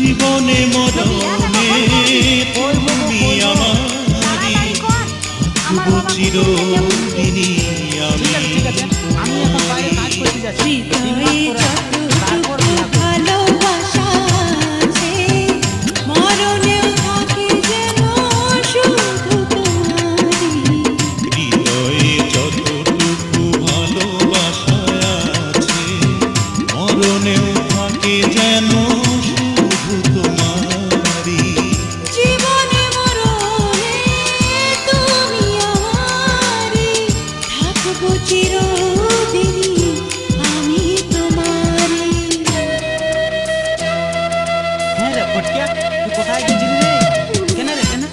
জীবনে মরণে তুমি আমারি, থাকবো চিরদিনই আমি। ভালোবাসা আছে মরণেও থাকে যেন শুধু তোমারই। হৃদয়ে যতটুকু ভালোবাসা আছে মরণেও থাকে যেন শুধু তোমারই। জীবনে মরণে তুমি আমারই, থাকবো চিরদিনই আমি তোমারই। হ্যাঁ রে ফটকিয়া, তুই কোথায় গেছিলি রে? কেন রে কেন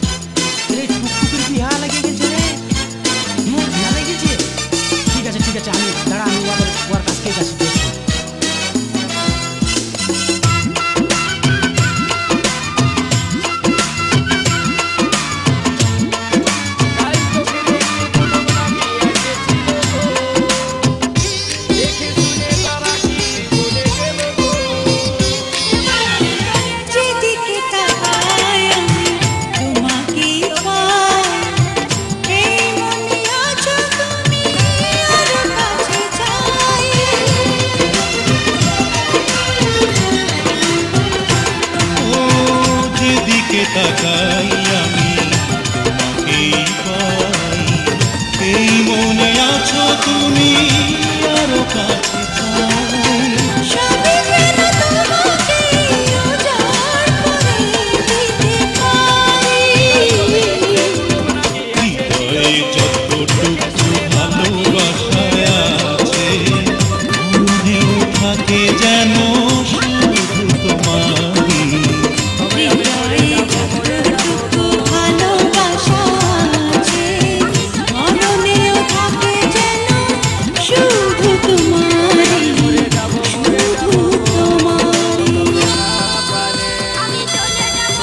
রে? টুকটুকির বিহা লাগিয়ে গেছে রে। বিহা লাগিয়েছে? ঠিক আছে ঠিক আছে, আমি দাঁড়া, আমি ওর কাছ থেকে যাচ্ছি। যেদিকে তাকাই আমি তোমাকেই পাই, এই মনে আছো তুমি আরো কাছে চাই। ও যেদিকে তাকাই আমি তোমাকেই পাই, এই মনে আছো তুমি আরো কাছে চাই। সবই যেন তোমাকেই উজাড় করে দিতে পারি। হৃদয়ে যতটুকু ভালোবাসা আছে মনেও থাকে যেন শুধু তোমারই। হৃদয়ে যতটুকু ভালোবাসা আছে মরণেও থাকে যেন শুধু তোমারই, শুধু তোমারই। আমি চলে যাব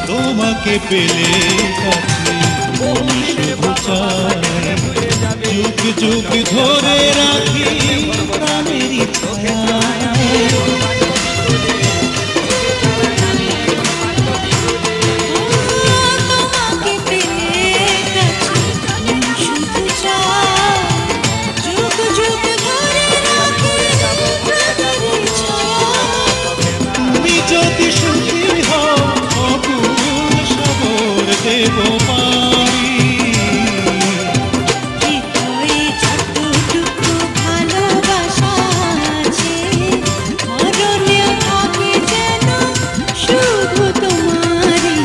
তোমাকে পেলে কাছে আমি শুধু চাই, যুগ যুগ ধরে রাখি প্রাণেরই ছায়ায়। তোমাকে পেলে কাছে আমি শুধু চাই, যুগ যুগ ধরে রাখি প্রাণের ছায়ায়। তুমি যদি সুখী হও অকুল সাগর দেব পারি। হৃদয়ে যতটুকু ভালোবাসা আছে মরণেও থাকে যেন শুধু তোমারই,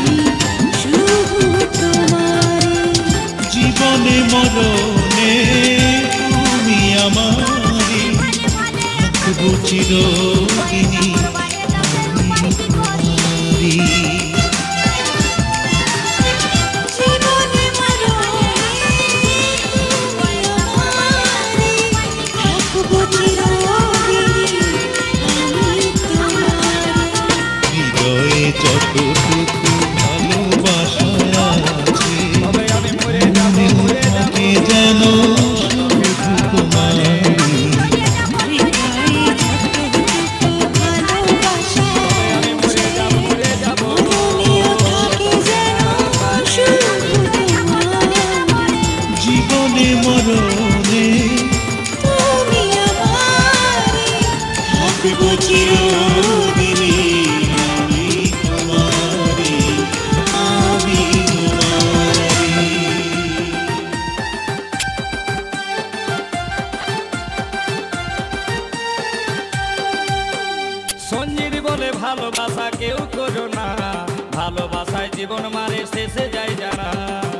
শুধু তোমারই। জীবনে মরণে তুমি আমারি, থাকবো চিরদিনই আমি তোমারই। জীবনে মরণে তুমি আমারই, থাকবো চিরদিনই আমি তোমারই। হৃদয়ে যতটুকু ভালোবাসা আছে মনেও থাকে যেন শুধু তোমারই। হৃদয়ে যতটুকু ভালোবাসা আছে মরণেও থাকে যেন শুধু তোমারই। জীবনে মরণে তুমি আমারই, থাকবো চিরদিনই আমি তোমারই, আমি তোমারই। সঞ্জিত বলে ভালোবাসা কেউ করো না, ভালোবাসায় জীবন মারে শেষে যায় জানা।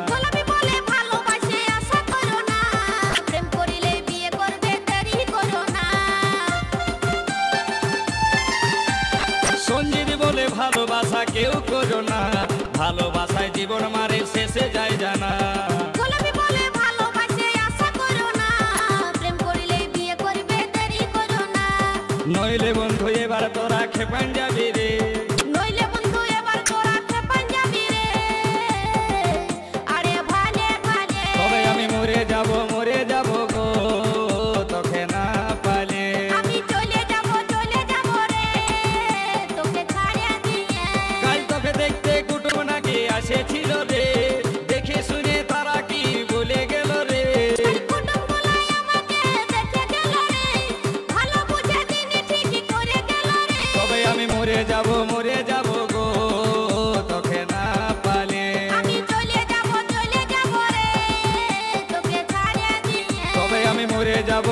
গোলাপি বলে ভালোবাসে আশা করো না, প্রেম করিলে বিয়ে করবে দেরি করো না। সঞ্জিত বলে ভালোবাসা ভালোবাসা কেউ করো না, ভালোবাসায় জীবন মারে শেষে যায় জানা। গোলাপি বলে ভালোবাসে আশা করো না, প্রেম করিলে বিয়ে করবে দেরি করো না। নইলে বন্ধু এবার তোরা খেপান যাবি রে, নইলে বন্ধু এবার তোরা খেপান যাবি রে। আরে ভালে ভালে তবে আমি মরে যাব গো তোকে না পালে। আমি চলে যাব রে তোকে ছাড়িয়ে দিয়ে। কাল তোকে দেখতে কুটুম নাকি আসেছিল রে, দেখে শুনে তারা কি বলে গেল রে। কুটুম বলাই আমাকে দেখে গেল রে, ভালো বুঝে দিনে ঠিকই করে গেল রে। তবে আমি মরে যাব গো তোকে না পালে। আমি চলে যাব রে তোকে ছাড়িয়ে দিয়ে। তবে আমি মরে যাব